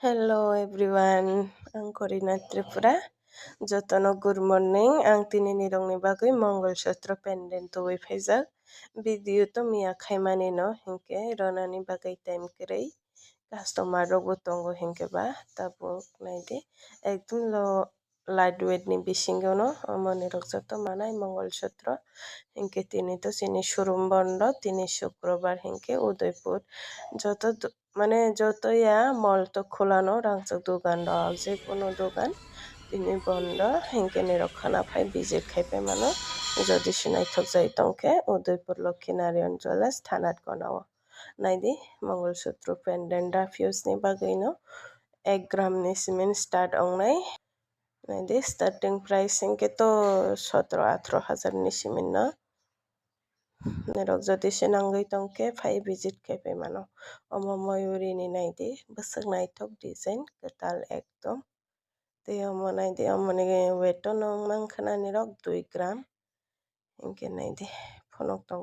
Hello everyone, ang Corina Tripura. Jotono good morning. Ang tinini rongni bagui Mongolsutra pendant tuwi phaijak. Video to miya khaimani no hinke ronani bagai time krei. Customer rogo tongo hinke ba tabuk naidi. Ekdum lo lightweight ni bisingo no amoni rok joto manai Mongolsutra. Hinke tini to sini showroom bondo tini শুক্রবার hinke Udaipur যত মানে যতইয়া মল তো খোলানো রাংচক দোকান rock যে কোনো দোকান তিনি বন্ধ হেঙ্কে নিরক্ষণা ফাই বিজিট খাইপে মানো যদি সিনাইথক যাই তংকে উদয়পুর লক্ষ্মী নারায়ণ জলেস থানাত গনাও নাইদি মঙ্গলসূত্র পেন্ডেন্ট ফিউজ নি বাগৈনো 1 গ্রাম ni সিমেন্ট স্টার্ট অংনাই নাইদি স্টার্টিং প্রাইস হেঙ্কে তো 17-18 হাজার ni সিমেন্ট না Nerok যদি sinanggai tongke fai visit kepe mano omo moyuri ni naidi besek naitok design ketal ekdom te omo naidi omo ni weto nong mangkhana nirok 2 gram inke naidi phonok tong